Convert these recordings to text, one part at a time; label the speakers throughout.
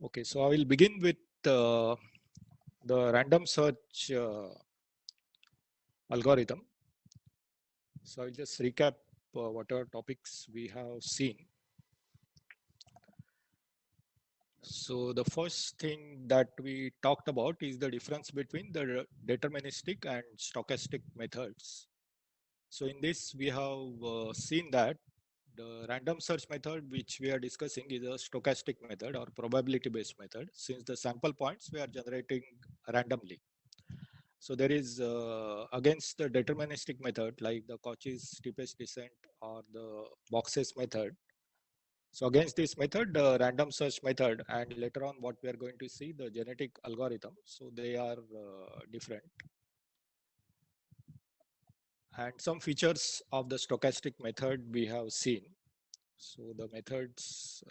Speaker 1: Okay, so I will begin with the random search algorithm. So I'll just recap whatever topics we have seen. So the first thing that we talked about is the difference between the deterministic and stochastic methods. So in this, we have seen that the random search method which we are discussing is a stochastic method or probability based method, since the sample points we are generating randomly. So there is against the deterministic method like the Cauchy's steepest descent or the boxes method. So against this method, the random search method, and later on what we are going to see, the genetic algorithm. So they are different. And some features of the stochastic method we have seen. So the methods,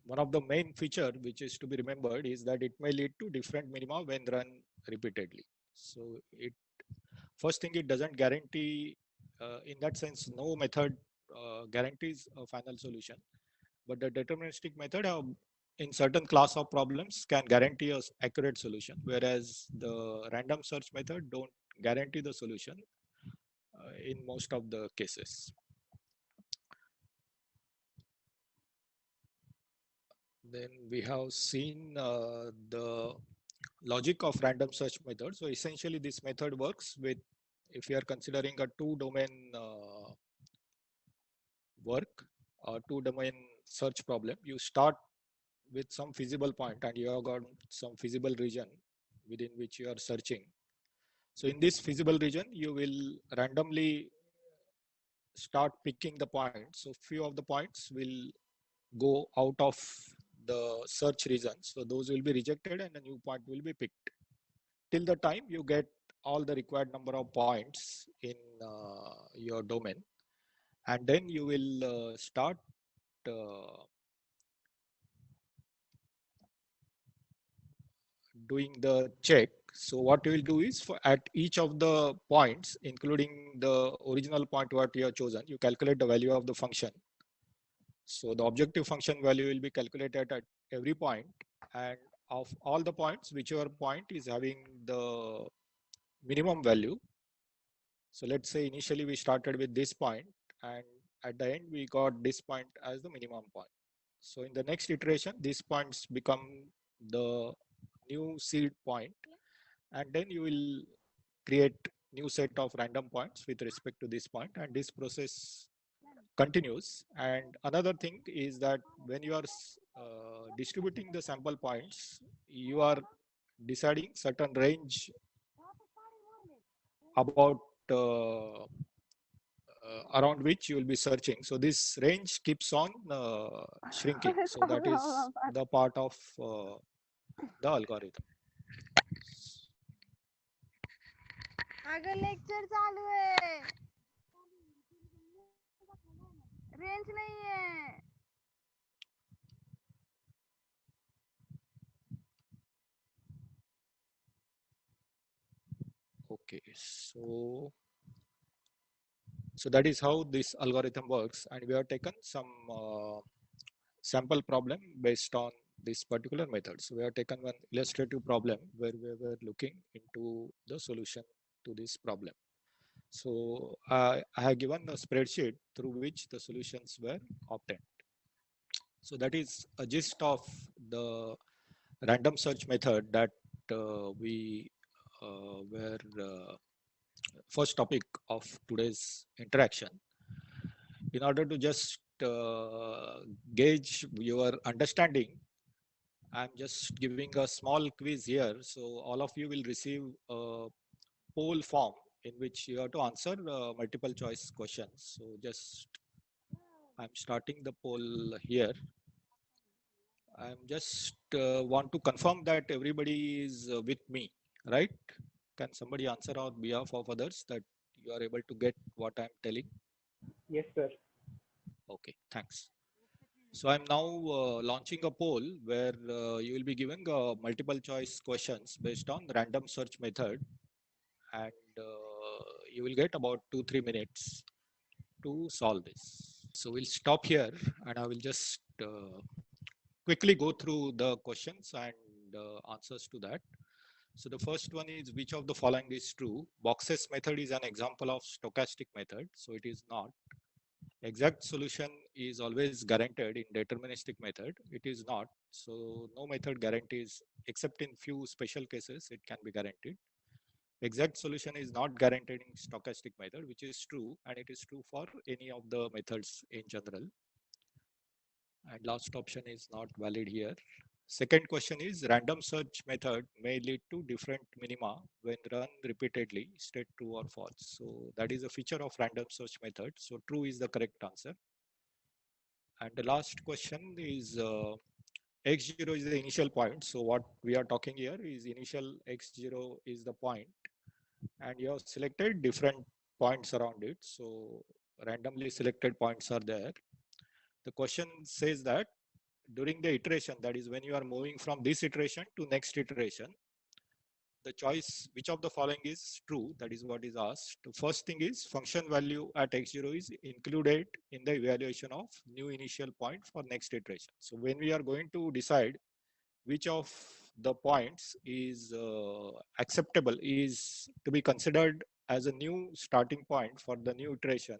Speaker 1: one of the main feature which is to be remembered is that it may lead to different minima when run repeatedly. So it first thing, it doesn't guarantee, in that sense, no method guarantees a final solution. But the deterministic method in certain class of problems can guarantee a accurate solution, whereas the random search method don't guarantee the solution in most of the cases. Then we have seen the logic of random search method. So essentially this method works with, if you are considering a two domain work or two domain search problem, you start with some feasible point and you have got some feasible region within which you are searching. So in this feasible region, you will randomly start picking the points. So few of the points will go out of the search region. So those will be rejected and a new point will be picked till the time you get all the required number of points in your domain. And then you will start doing the check. So what you will do is, for at each of the points, including the original point what you have chosen, you calculate the value of the function. So the objective function value will be calculated at every point, and of all the points, whichever point is having the minimum value. So let's say initially we started with this point, and at the end we got this point as the minimum point. So in the next iteration, these points become the new seed point, and then you will create new set of random points with respect to this point, and this process continues. And another thing is that when you are distributing the sample points, you are deciding certain range about around which you will be searching. So this range keeps on shrinking. So that is the part of the algorithm.
Speaker 2: अगं lecture चालू आहे range नाहीये
Speaker 1: Okay, so that is how this algorithm works, and we have taken some sample problem based on this particular method. So we have taken one illustrative problem where we were looking into the solution to this problem. So I have given a spreadsheet through which the solutions were obtained. So that is a gist of the random search method that we were first topic of today's interaction. In order to just gauge your understanding, I'm just giving a small quiz here. So all of you will receive a poll form in which you have to answer multiple choice questions. So just I'm starting the poll here. I'm just want to confirm that everybody is with me, right? Can somebody answer on behalf of others that you are able to get what I'm telling?
Speaker 3: Yes, sir.
Speaker 1: Okay, thanks. So I'm now launching a poll where you will be giving multiple choice questions based on random search method, and you will get about 2-3 minutes to solve this. So we'll stop here, and I will just quickly go through the questions and answers to that. So the first one is, which of the following is true? Boxes method is an example of stochastic method, so it is not. Exact solution is always guaranteed in deterministic method. It is not. So no method guarantees, except in few special cases, it can be guaranteed. Exact solution is not guaranteed in stochastic method, which is true, and it is true for any of the methods in general. And last option is not valid here. Second question is, random search method may lead to different minima when run repeatedly, state true or false. So that is a feature of random search method. So true is the correct answer. And the last question is, x0 is the initial point. So what we are talking here is initial x0 is the point, and you have selected different points around it. So randomly selected points are there. The question says that during the iteration, that is when you are moving from this iteration to next iteration, the choice, which of the following is true? That is what is asked. The first thing is, function value at x0 is included in the evaluation of new initial point for next iteration. So when we are going to decide which of the points is acceptable, is to be considered as a new starting point for the new iteration,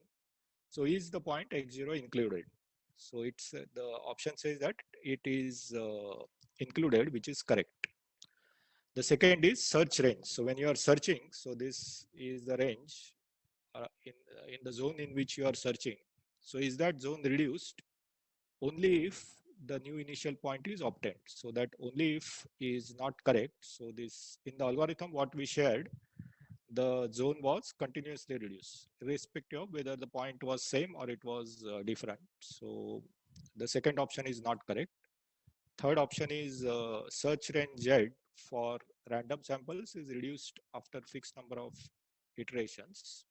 Speaker 1: so is the point x0 included? So it's the option says that it is included, which is correct. The second is search range. So when you are searching, so this is the range in the zone in which you are searching. So is that zone reduced only if the new initial point is obtained? So that only if is not correct. So this, in the algorithm what we shared, the zone was continuously reduced, irrespective of whether the point was same or it was different. So the second option is not correct. Third option is search range Z for random samples is reduced after fixed number of iterations.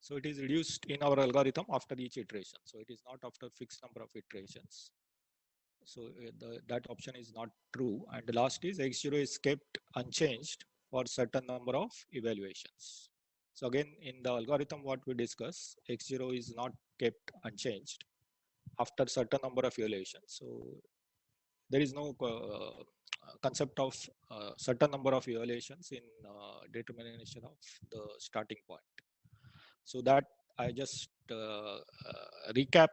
Speaker 1: So it is reduced in our algorithm after each iteration. So it is not after fixed number of iterations. So that option is not true. And the last is x0 is kept unchanged for certain number of evaluations. So again, in the algorithm what we discuss, x0 is not kept unchanged after certain number of evaluations. So there is no concept of certain number of evaluations in determination of the starting point. So that I just recapped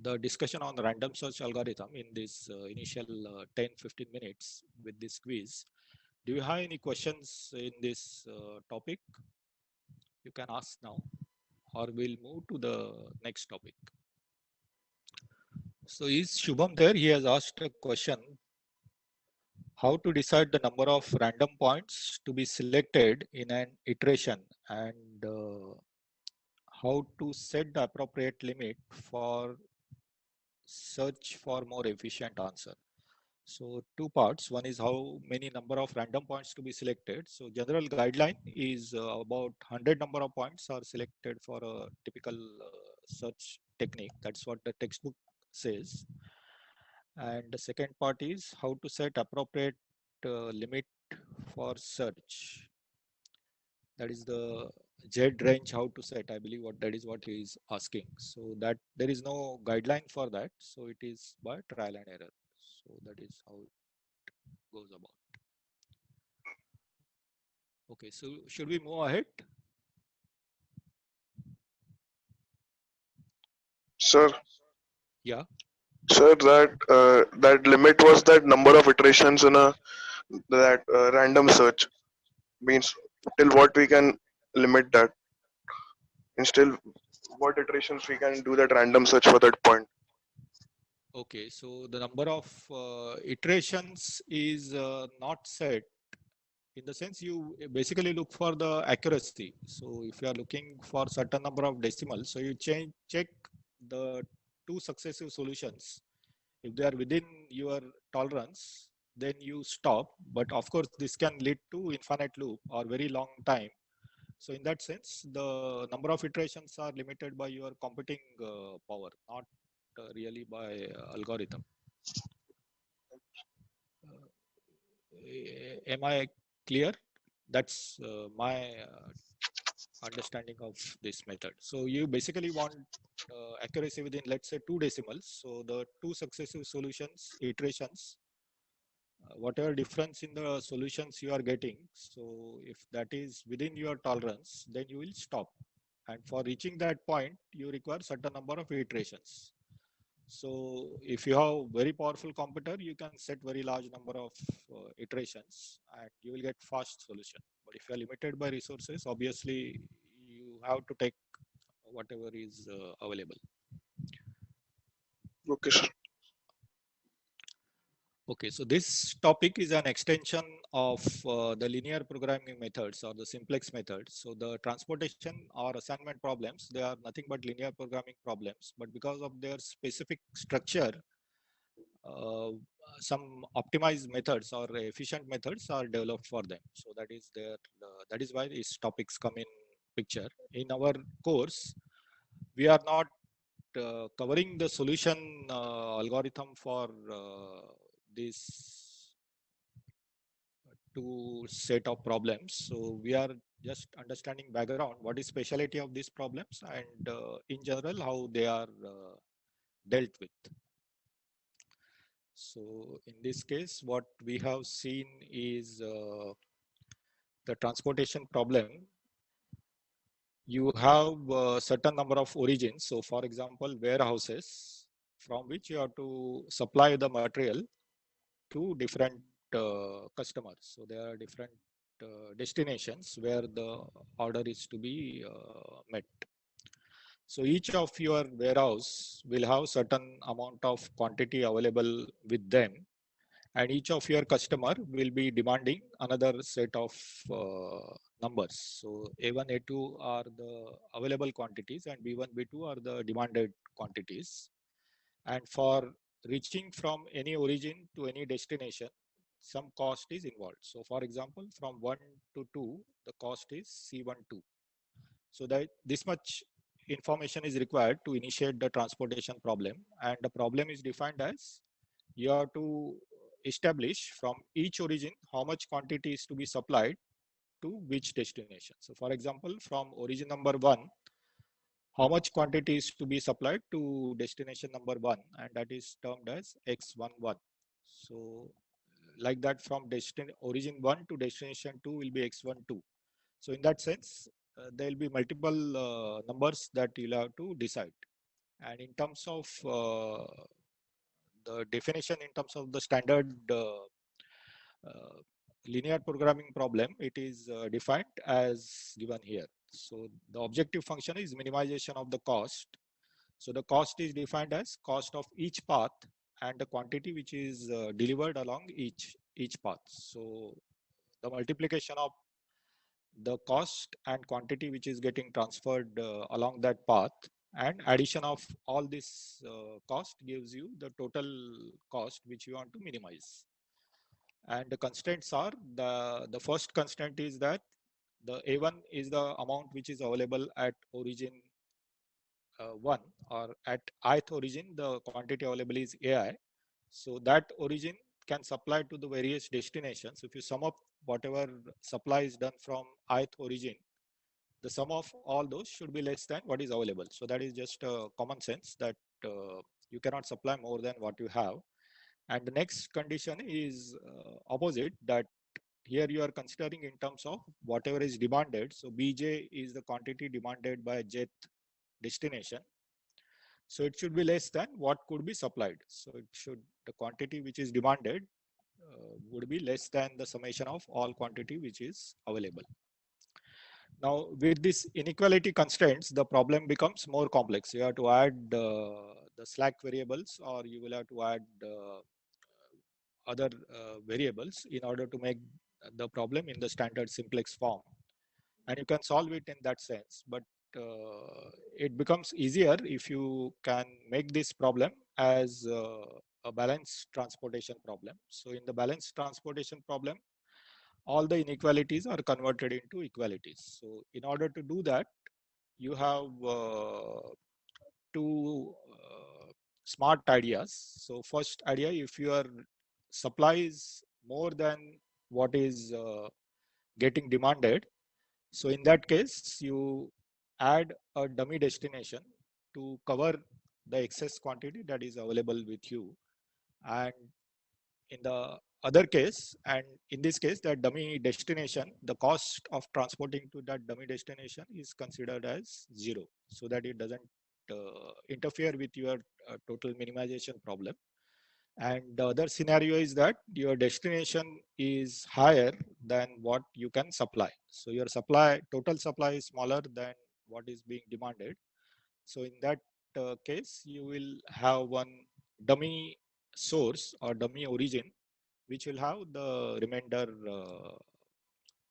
Speaker 1: the discussion on the random search algorithm in this initial 10-15 minutes with this quiz. Do you have any questions in this topic? You can ask now, or we'll move to the next topic. So is Shubham there? He has asked a question: how to decide the number of random points to be selected in an iteration, and how to set the appropriate limit for search for more efficient answer. So two parts. One is how many number of random points to be selected. So general guideline is about 100 number of points are selected for a typical search technique. That's what the textbook says. And the second part is how to set appropriate limit for search. That is the Z range, how to set. I believe what that is what he is asking. So that there is no guideline for that. So it is by trial and error. So that is how it goes about. Okay, so should we move ahead?
Speaker 3: Sir,
Speaker 1: Yeah.
Speaker 3: sir, that limit was that number of iterations in a that random search means till what we can limit that, and still what iterations we can do that random search for that point.
Speaker 1: Okay, so the number of iterations is not set, in the sense you basically look for the accuracy. So if you are looking for certain number of decimals, so you check the two successive solutions. If they are within your tolerance, then you stop. But of course, this can lead to infinite loop or very long time. So in that sense, the number of iterations are limited by your computing power, not really by algorithm. Am I clear? That's my understanding of this method. So you basically want accuracy within, let's say, 2 decimals. So the 2 successive solutions, iterations, whatever difference in the solutions you are getting, so if that is within your tolerance, then you will stop. And for reaching that point, you require certain number of iterations. So if you have very powerful computer, you can set very large number of iterations and you will get fast solution. But if you are limited by resources, obviously you have to take whatever is available.
Speaker 3: Okay, sir.
Speaker 1: Okay, so this topic is an extension of the linear programming methods or the simplex methods. So the transportation or assignment problems, they are nothing but linear programming problems, but because of their specific structure, uh, some optimized methods or efficient methods are developed for them. So that is their, that is why these topics come in picture. In our course, we are not covering the solution algorithm for this two set of problems. So we are just understanding background, what is speciality of these problems, and in general how they are dealt with. So in this case, what we have seen is the transportation problem. You have a certain number of origins. So for example, warehouses from which you have to supply the material to different customers. So there are different destinations where the order is to be met. So each of your warehouse will have certain amount of quantity available with them, and each of your customer will be demanding another set of numbers. So A1, A2 are the available quantities and B1, B2 are the demanded quantities. And for reaching from any origin to any destination, some cost is involved. So for example, from 1 to 2, the cost is C12. So that this much information is required to initiate the transportation problem. And the problem is defined as you have to establish from each origin how much quantity is to be supplied to which destination. So for example, from origin number 1, how much quantity is to be supplied to destination number 1, and that is termed as X11. So like that, from origin 1 to destination 2 will be X12. So in that sense, there will be multiple numbers that you'll have to decide. And in terms of the definition, in terms of the standard uh, linear programming problem, it is defined as given here. So the objective function is minimization of the cost. So the cost is defined as cost of each path and the quantity which is delivered along each path. So the multiplication of the cost and quantity which is getting transferred along that path and addition of all this cost gives you the total cost which you want to minimize. And the constraints are, the first constraint is that the A1 is the amount which is available at origin 1, or at ith origin the quantity available is AI. So that origin can supply to the various destinations. If you sum up whatever supply is done from ith origin, the sum of all those should be less than what is available. So that is just common sense that you cannot supply more than what you have. And the next condition is opposite, that here you are considering in terms of whatever is demanded. So Bj is the quantity demanded by jth destination. So it should be less than what could be supplied. So it should, the quantity which is demanded would be less than the summation of all quantity which is available. Now, with this inequality constraints, the problem becomes more complex. You have to add the slack variables, or you will have to add other variables in order to make the problem in the standard simplex form. And you can solve it in that sense, but it becomes easier if you can make this problem as a balanced transportation problem. So in the balanced transportation problem, all the inequalities are converted into equalities. So in order to do that, you have two smart ideas. So first idea, if your supply is more than what is getting demanded, So in that case, you add a dummy destination to cover the excess quantity that is available with you. And in the other case, and in this case, that dummy destination, the cost of transporting to that dummy destination is considered as 0, so that it doesn't interfere with your total minimization problem. And the other scenario is that your destination is higher than what you can supply. So your total supply is smaller than what is being demanded. So in that case, you will have one dummy source or dummy origin, which will have the remainder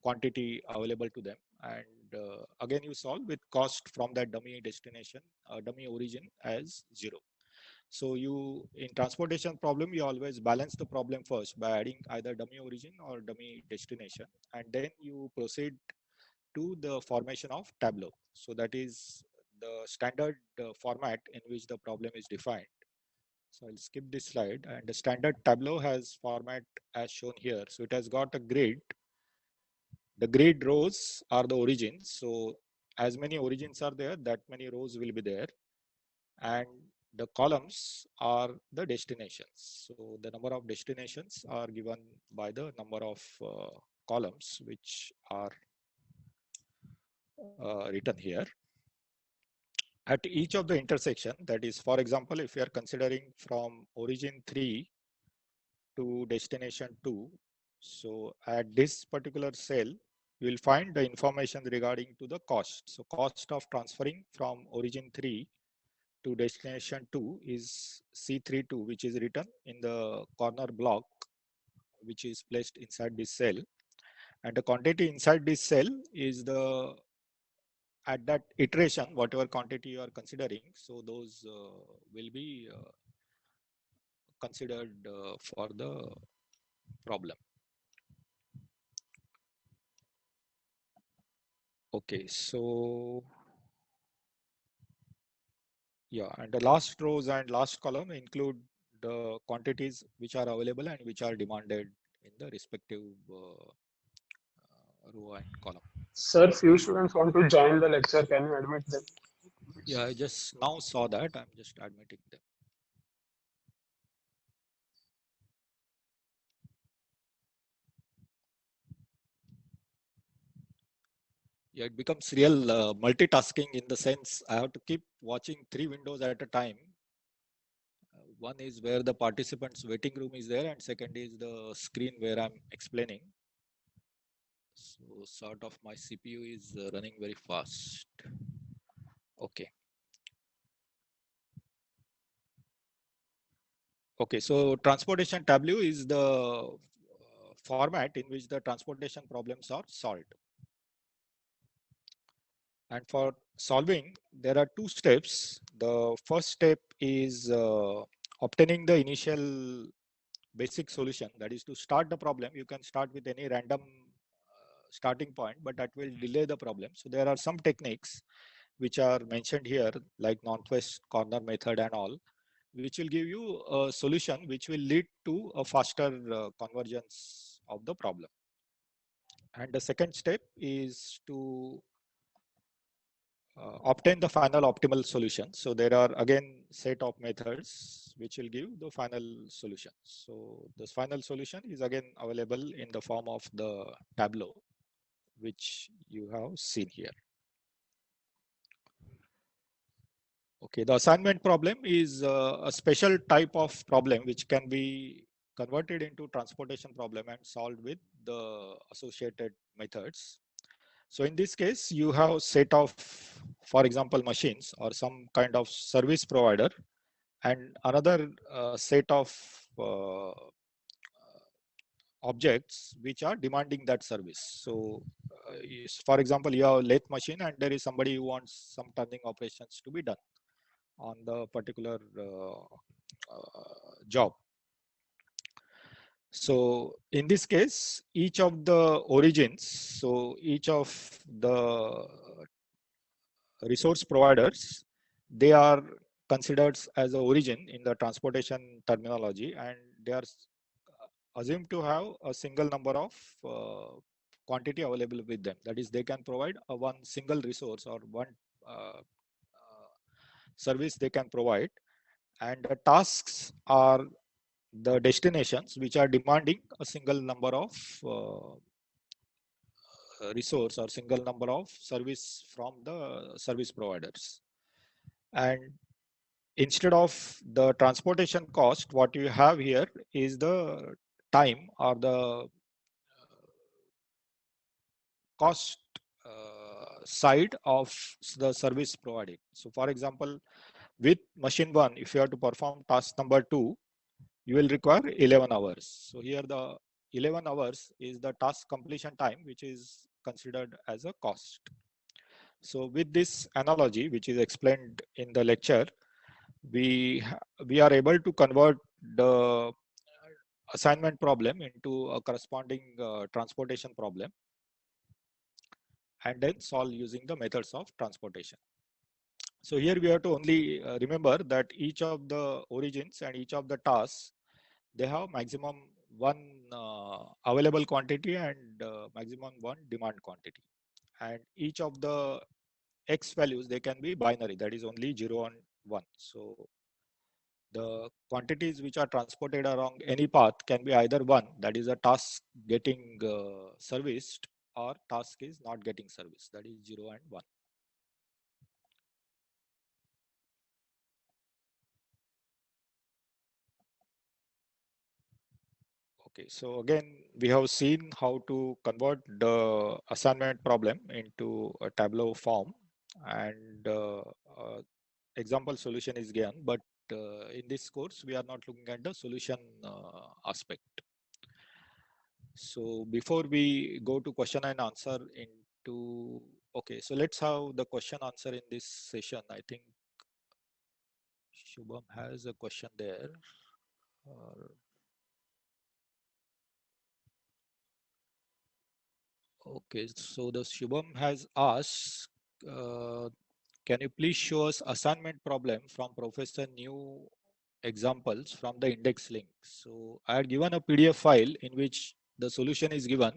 Speaker 1: quantity available to them. And again, you solve with cost from that dummy destination, dummy origin as 0. So in transportation problem, you always balance the problem first by adding either dummy origin or dummy destination, and then you proceed to the formation of tableau. So that is the standard format in which the problem is defined. So I'll skip this slide, and the standard tableau has format as shown here. So it has got a grid. The grid rows are the origins. So as many origins are there, that many rows will be there. And the columns are the destinations. So the number of destinations are given by the number of columns which are written here. At each of the intersection, that is, for example, if we are considering from origin 3 to destination 2, so at this particular cell, you will find the information regarding to the cost. So cost of transferring from origin 3 to destination 2 is C32, which is written in the corner block, which is placed inside this cell. And the quantity inside this cell is at that iteration, whatever quantity you are considering. So those will be considered for the problem. Okay, so yeah, and the last rows and last column include the quantities which are available and which are demanded in the respective row and column.
Speaker 4: Sir, few students want to join the lecture. Can you admit them?
Speaker 1: Yeah, I just now saw that. I'm just admitting them. Yeah, it becomes real multitasking in the sense I have to keep watching 3 windows at a time. One is where the participants waiting room is there, and second is the screen where I'm explaining. So sort of my CPU is running very fast. Okay. Okay, so transportation tableau is the format in which the transportation problems are solved. And for solving, there are 2 steps. The first step is obtaining the initial basic solution. That is, to start the problem, you can start with any random starting point, but that will delay the problem. So there are some techniques which are mentioned here, like northwest corner method and all, which will give you a solution which will lead to a faster convergence of the problem. And the second step is to obtain the final optimal solution. So there are again set of methods which will give the final solution. So this final solution is again available in the form of the tableau, which you have seen here. Okay, the assignment problem is a special type of problem which can be converted into transportation problem and solved with the associated methods. So in this case, you have a set of, for example, machines or some kind of service provider, and another set of objects which are demanding that service. So for example, you have a lathe machine and there is somebody who wants some turning operations to be done on the particular job. So in this case, each of the origins, so each of the resource providers, they are considered as the origin in the transportation terminology, and they are assumed to have a single number of quantity available with them. That is, they can provide a one single resource or one service they can provide, and the tasks are the destinations which are demanding a single number of resource or single number of service from the service providers. And instead of the transportation cost, what you have here is the time or the cost side of the service provided. So for example, with machine 1, if you have to perform task number 2, you will require 11 hours. So here the 11 hours is the task completion time, which is considered as a cost. So with this analogy, which is explained in the lecture, we are able to convert the assignment problem into a corresponding transportation problem, and then solve using the methods of transportation. So here we have to only remember that each of the origins and each of the tasks, they have maximum one available quantity and maximum one demand quantity. And each of the X values, they can be binary, that is only 0 and 1. So the quantities which are transported along any path can be either one, that is a task getting serviced, or task is not getting serviced, that is 0 and 1. Okay, so again, we have seen how to convert the assignment problem into a Tableau form, and example solution is given, but in this course, we are not looking at the solution aspect. So before we go to question and answer into, okay, so let's have the question answer in this session. I think Shubham has a question there. Okay, so the Shubham has asked, can you please show us assignment problem from Professor New examples from the index link? So I had given a PDF file in which the solution is given,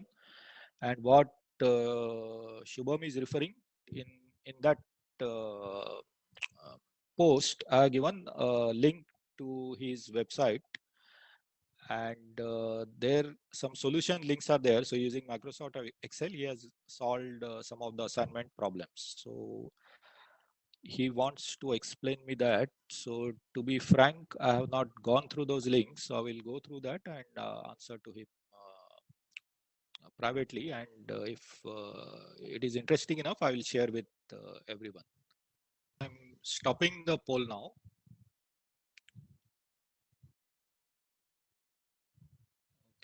Speaker 1: and what Shubham is referring in that post, I have given a link to his website, and there some solution links are there. So using Microsoft Excel, he has solved some of the assignment problems. So he wants to explain me that. So to be frank, I have not gone through those links. So I will go through that and answer to him privately. And if it is interesting enough, I will share with everyone. I'm stopping the poll now.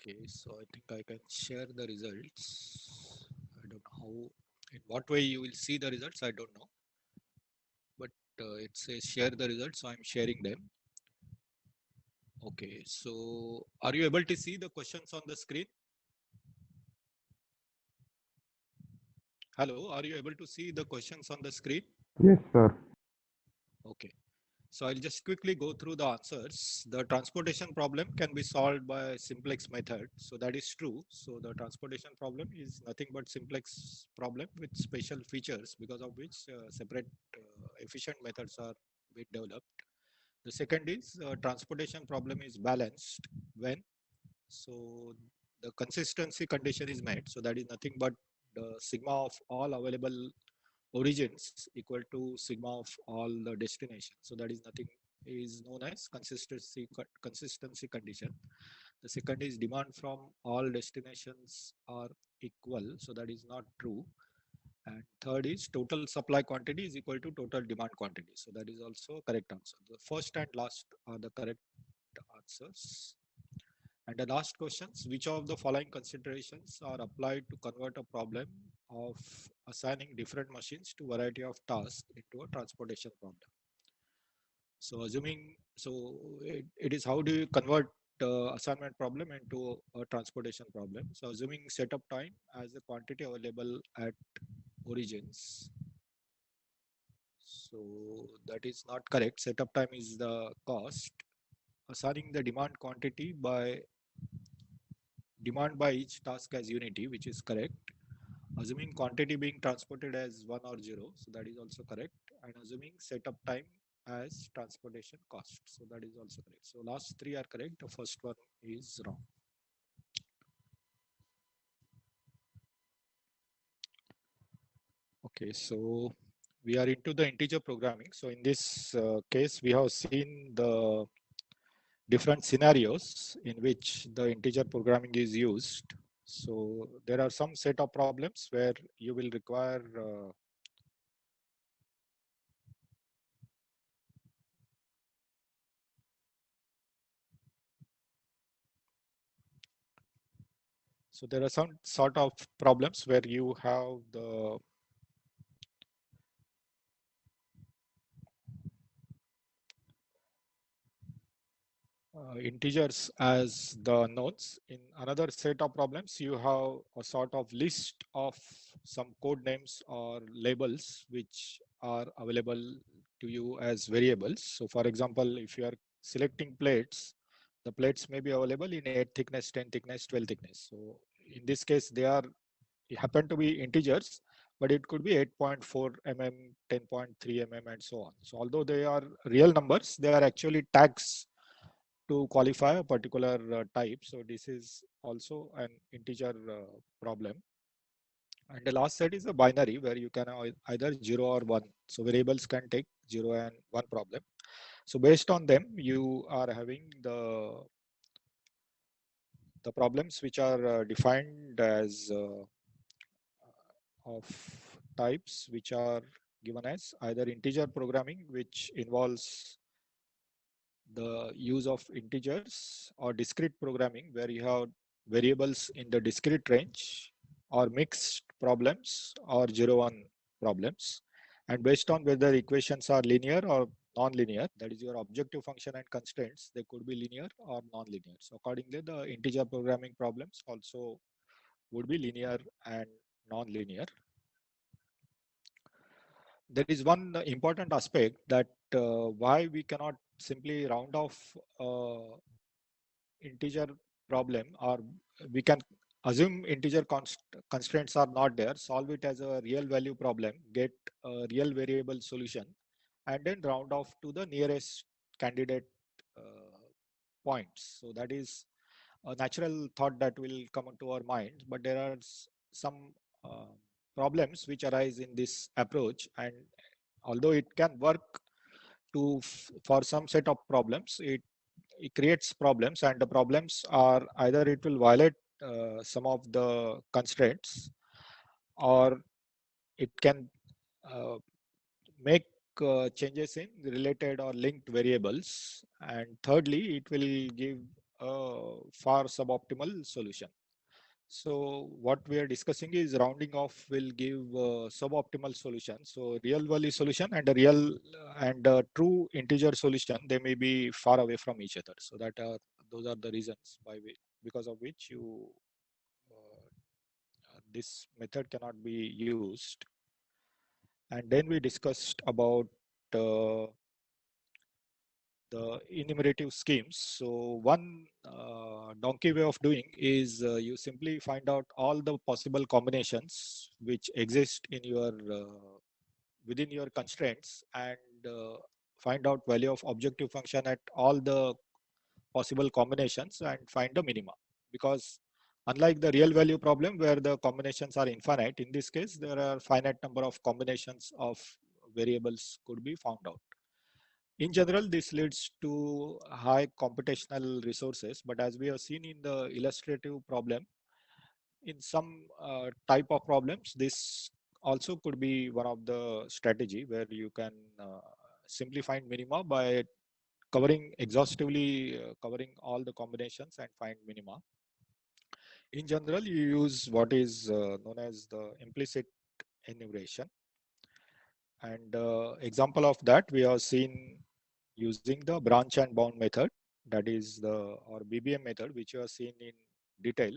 Speaker 1: Okay, so I think I can share the results. I don't know how, in what way you will see the results, I don't know. But it says share the results, so I'm sharing them. Okay, so are you able to see the questions on the screen? Hello, are you able to see the questions on the screen?
Speaker 5: Yes, sir.
Speaker 1: Okay. So I'll just quickly go through the answers. The transportation problem can be solved by simplex method. So that is true. So the transportation problem is nothing but simplex problem with special features, because of which separate efficient methods are being developed. The second is transportation problem is balanced when, so the consistency condition is met. So that is nothing but the sigma of all available origins equal to sigma of all the destinations. So that is nothing, is known as consistency condition. The second is demand from all destinations are equal. So that is not true. And third is total supply quantity is equal to total demand quantity. So that is also correct answer. The first and last are the correct answers. And the last questions, which of the following considerations are applied to convert a problem of assigning different machines to variety of tasks into a transportation problem? So assuming, so it is how do you convert assignment problem into a transportation problem? So assuming setup time as the quantity available at origins. So that is not correct. Setup time is the cost. Assigning the demand quantity by demand by each task as unity, which is correct. assuming quantity being transported as 1 or 0, so that is also correct, and assuming setup time as transportation cost, so that is also correct. So last three are correct, the first one is wrong. Okay, so we are into the integer programming. So in this case, we have seen the different scenarios in which the integer programming is used. So there are some set of problems where you will require so there are some sort of problems where you have the integers as the nodes. In another set of problems, you have a sort of list of some code names or labels which are available to you as variables. So for example, if you are selecting plates, the plates may be available in 8 thickness, 10 thickness, 12 thickness. So in this case, they happen to be integers, but it could be 8.4 mm, 10.3 mm, and so on. So although they are real numbers, they are actually tags to qualify a particular type. So this is also an integer problem. And the last set is a binary where you can either 0 or 1. So variables can take 0 and 1 problem. So based on them, you are having the problems which are defined as of types which are given as either integer programming, which involves the use of integers, or discrete programming where you have variables in the discrete range, or mixed problems, or 0 1 problems. And based on whether equations are linear or non-linear, that is your objective function and constraints, they could be linear or non-linear. So accordingly, the integer programming problems also would be linear and non-linear. There is one important aspect that why we cannot simply round off integer problem, or we can assume integer constraints are not there, solve it as a real value problem, get a real variable solution, and then round off to the nearest candidate points. So that is a natural thought that will come into our mind, but there are some problems which arise in this approach, and although it can work for some set of problems, it creates problems, and the problems are either it will violate some of the constraints, or it can uh, make changes in related or linked variables, and thirdly it will give a far suboptimal solution. So what we are discussing is rounding off will give suboptimal solution. So real value solution and a real and a true integer solution, they may be far away from each other. So that are those are the reasons because of which this method cannot be used. And then we discussed about uh, the enumerative schemes. So one donkey way of doing is you simply find out all the possible combinations which exist in your within your constraints, and find out value of objective function at all the possible combinations and find the minima. Because unlike the real value problem where the combinations are infinite, in this case there are finite number of combinations of variables could be found out. In general, this leads to high computational resources, but as we have seen in the illustrative problem, in some type of problems, this also could be one of the strategy where you can simply find minima by covering exhaustively, covering all the combinations and find minima. In general, you use what is known as the implicit enumeration. And example of that we have seen using the branch and bound method, that is the or BBM method, which you have seen in detail.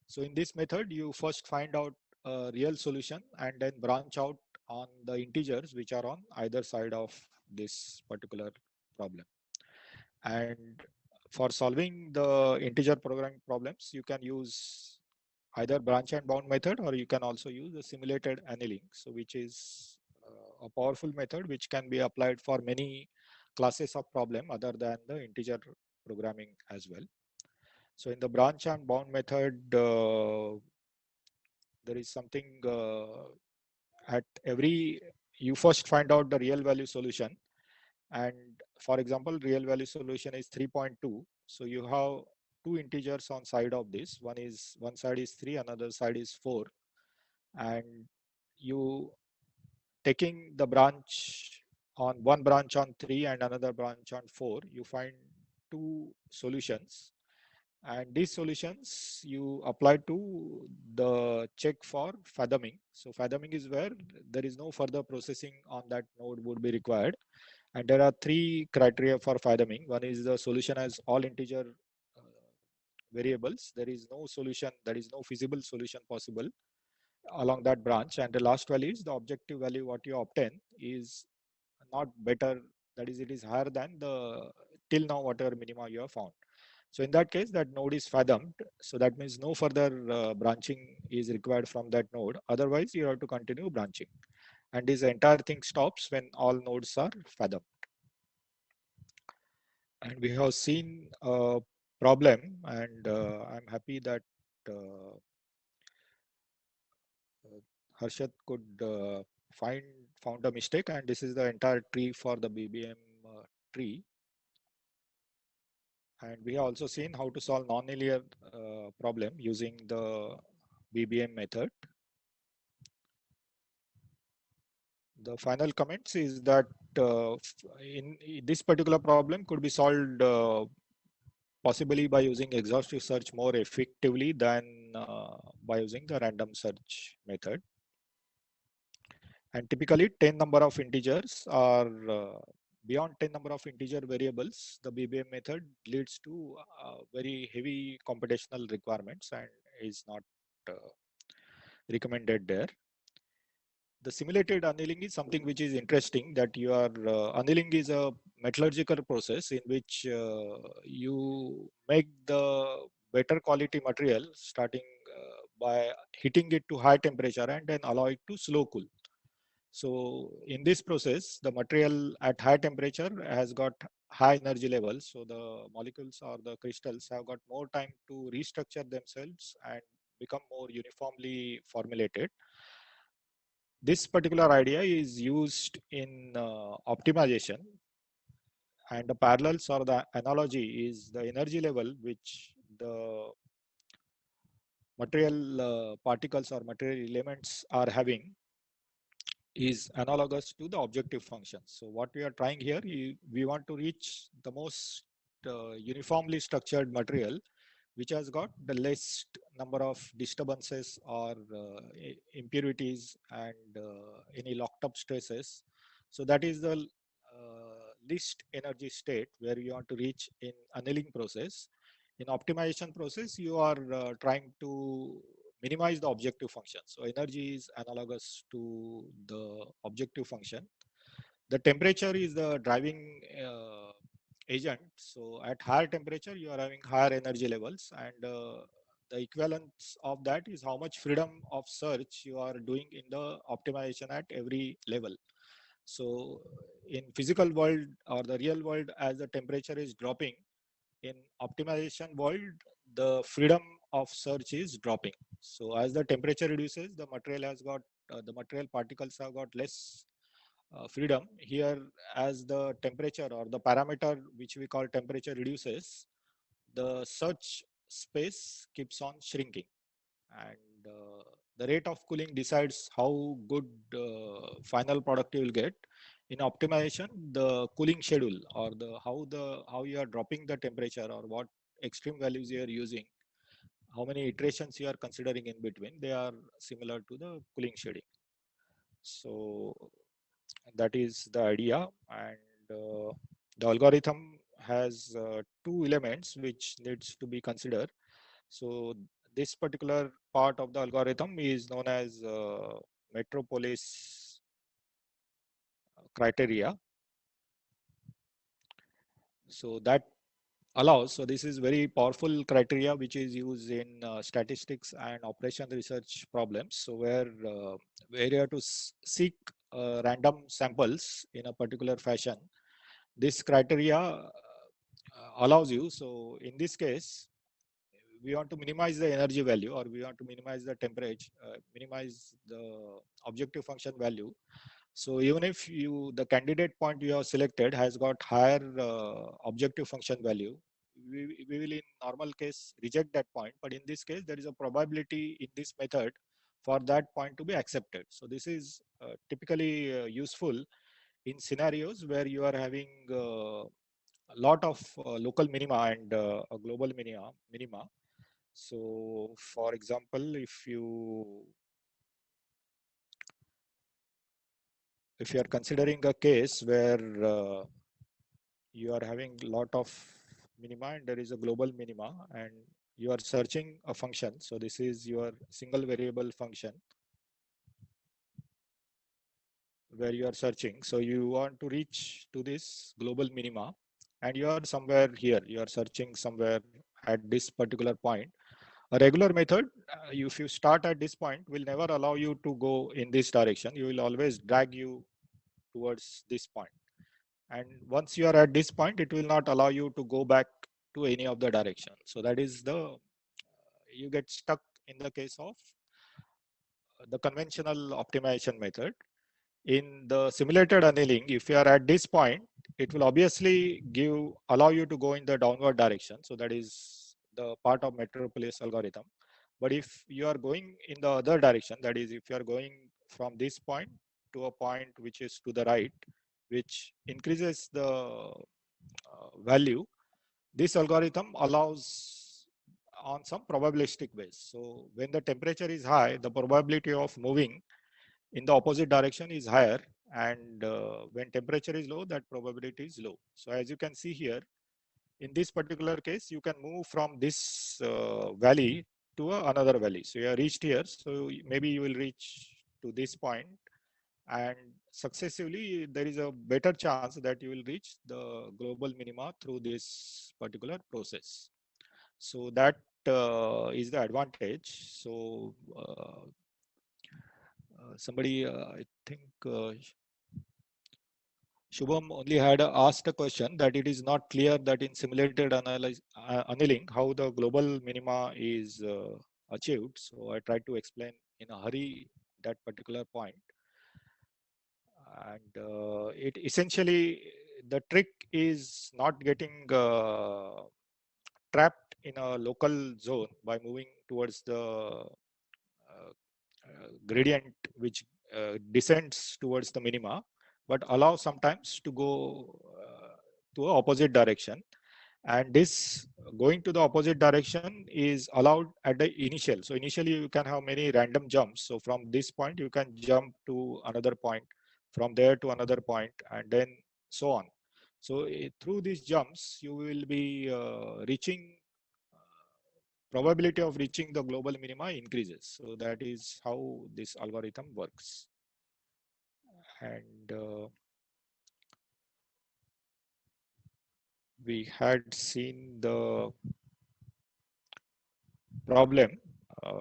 Speaker 1: So in this method, you first find out a real solution and then branch out on the integers which are on either side of this particular problem. And for solving the integer programming problems, you can use either branch and bound method, or you can also use the simulated annealing, so which is a powerful method which can be applied for many classes of problem other than the integer programming as well. So in the branch and bound method, there is something at every, you first find out the real value solution, and for example real value solution is 3.2, so you have two integers on side of this, one side is 3, another side is 4, and you taking the branch on one branch on 3 and another branch on 4, you find two solutions, and these solutions you apply to the check for fathoming. So fathoming is where there is no further processing on that node would be required, and there are three criteria for fathoming. One is the solution has all integer variables, there is no solution, there is no feasible solution possible along that branch, and the last value is the objective value what you obtain is not better, that is it is higher than the till now whatever minima you have found. So in that case, that node is fathomed. So that means no further branching is required from that node. Otherwise, you have to continue branching. And this entire thing stops when all nodes are fathomed. And we have seen a problem, and I'm happy that Harshad could found a mistake, and this is the entire tree for the BBM tree. And we have also seen how to solve nonlinear problem using the BBM method. The final comments is that in this particular problem could be solved possibly by using exhaustive search more effectively than by using the random search method. And typically 10 number of integers are beyond 10 number of integer variables, the BBM method leads to very heavy computational requirements and is not recommended there. The simulated annealing is something which is interesting, that you are annealing is a metallurgical process in which you make the better quality material starting by heating it to high temperature and then allow it to slow cool. So in this process, the material at high temperature has got high energy levels. So the molecules or the crystals have got more time to restructure themselves and become more uniformly formulated. This particular idea is used in optimization, and the parallels or the analogy is the energy level which the material particles or material elements are having is analogous to the objective function. So what we are trying here, we want to reach the most uniformly structured material which has got the least number of disturbances or impurities and any locked up stresses. So that is the least energy state where you want to reach in annealing process. In optimization process, you are trying to minimize the objective function. So energy is analogous to the objective function. The temperature is the driving agent. So at higher temperature, you are having higher energy levels, and the equivalence of that is how much freedom of search you are doing in the optimization at every level. So in physical world or the real world, as the temperature is dropping, in optimization world, the freedom of search is dropping. So as the temperature reduces, the material has got the material particles have got less freedom. Here, as the temperature or the parameter which we call temperature reduces, the search space keeps on shrinking, and the rate of cooling decides how good final product you will get. In optimization, the cooling schedule or the how you are dropping the temperature or what extreme values you are using, how many iterations you are considering in between, they are similar to the cooling schedule. So that is the idea, and the algorithm has two elements which needs to be considered. So this particular part of the algorithm is known as metropolis criteria. So that allows. So this is very powerful criteria which is used in statistics and operation research problems. So where you have to seek random samples in a particular fashion, this criteria allows you. So in this case, we want to minimize the energy value, or we want to minimize the temperature, minimize the objective function value. So even if the candidate point you have selected has got higher objective function value, we will in normal case reject that point. But in this case, there is a probability in this method for that point to be accepted. So this is typically useful in scenarios where you are having a lot of local minima and a global minima. So for example, if you are considering a case where you are having a lot of minima and there is a global minima, and you are searching a function. So this is your single variable function where you are searching. So you want to reach to this global minima, and you are somewhere here. You are searching somewhere at this particular point. A regular method, if you start at this point, will never allow you to go in this direction. You will always drag you towards this point. And once you are at this point, it will not allow you to go back to any of the direction. So that is you get stuck in the case of the conventional optimization method. In the simulated annealing, if you are at this point, it will obviously allow you to go in the downward direction. So that is the part of Metropolis algorithm. But if you are going in the other direction, that is, if you are going from this point to a point which is to the right, which increases the value, this algorithm allows on some probabilistic base. So when the temperature is high, the probability of moving in the opposite direction is higher, and when temperature is low, that probability is low. So as you can see here, in this particular case, you can move from this valley to another valley. So you have reached here, so maybe you will reach to this point, and successively there is a better chance that you will reach the global minima through this particular process. So that is the advantage. So somebody, I think Shubham only had asked a question that it is not clear that in simulated annealing how the global minima is achieved. So I tried to explain in a hurry that particular point. And it essentially, the trick is not getting trapped in a local zone by moving towards the gradient which descends towards the minima, but allow sometimes to go to a opposite direction. And this going to the opposite direction is allowed at the initial. So initially you can have many random jumps. So from this point you can jump to another point, from there to another point, and then so on. So through these jumps you will be reaching, probability of reaching the global minima increases. So that is how this algorithm works. And we had seen the problem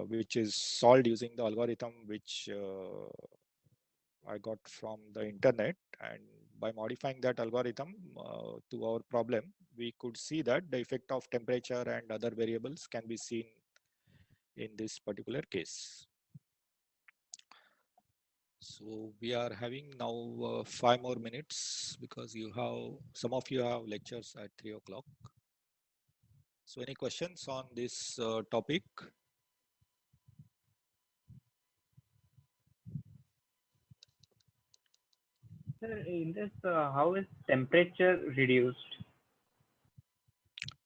Speaker 1: which is solved using the algorithm which I got from the internet, and by modifying that algorithm to our problem, we could see that the effect of temperature and other variables can be seen in this particular case. So we are having now 5 more minutes because some of you have lectures at 3 o'clock. So any questions on this topic?
Speaker 5: Sir, in this, how is temperature reduced?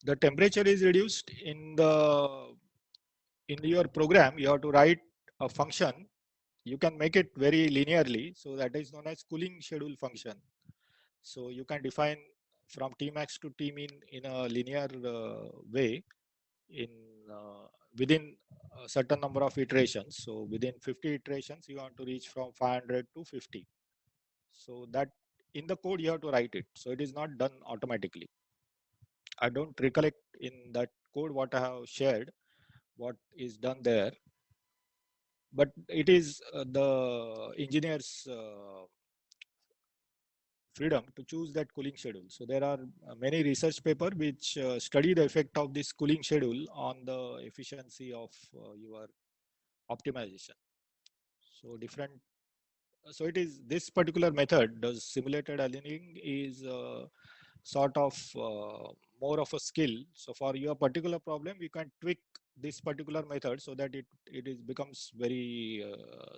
Speaker 1: The temperature is reduced in your program. You have to write a function. You can make it very linearly. So that is known as cooling schedule function. So you can define from Tmax to Tmin in a linear way within a certain number of iterations. So within 50 iterations, you want to reach from 500 to 50. So that in the code, you have to write it. So it is not done automatically. I don't recollect in that code what I have shared, what is done there, but it is the engineer's freedom to choose that cooling schedule. So there are many research paper which study the effect of this cooling schedule on the efficiency of your optimization. So different. So it is this particular method does simulated annealing is sort of more of a skill. So for your particular problem, you can tweak this particular method so that it is becomes very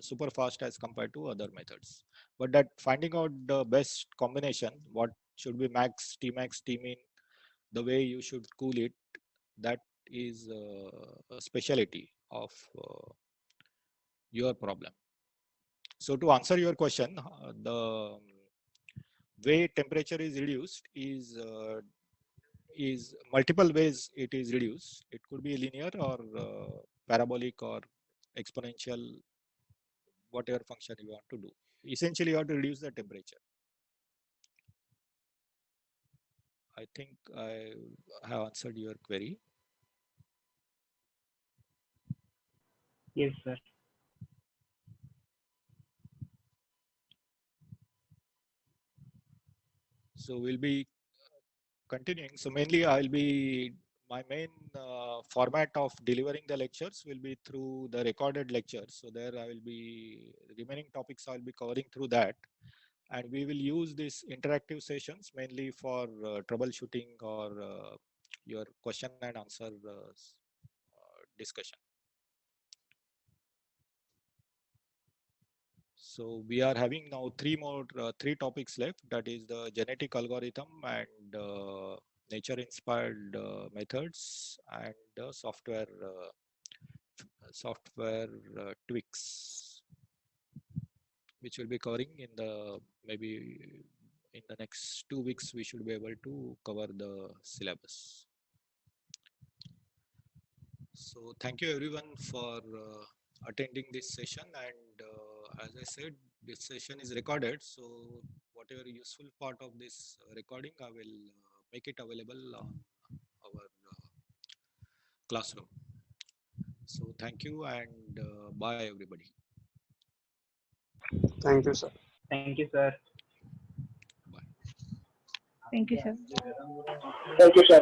Speaker 1: super fast as compared to other methods. But that finding out the best combination, what should be max, Tmax, Tmin, the way you should cool it, that is a specialty of your problem. So to answer your question, the way temperature is reduced is multiple ways it is reduced. It could be linear or parabolic or exponential, whatever function you want to do. Essentially, you have to reduce the temperature. I think I have answered your query.
Speaker 5: Yes, sir.
Speaker 1: So we'll be continuing. So mainly I'll be, my main format of delivering the lectures will be through the recorded lectures. So there I will be, remaining topics I'll be covering through that. And we will use these interactive sessions mainly for troubleshooting or your question and answer discussion. So we are having now three topics left. That is the genetic algorithm and nature inspired methods and software tweaks, which we'll be covering in the maybe in the next 2 weeks. We should be able to cover the syllabus. So thank you everyone for attending this session, and as I said, this session is recorded, so whatever useful part of this recording I will make it available on our classroom. So thank you, and bye everybody.
Speaker 4: Thank you, sir.
Speaker 5: Thank you, sir.
Speaker 1: Bye.
Speaker 6: Thank you, sir.
Speaker 3: Thank you, sir.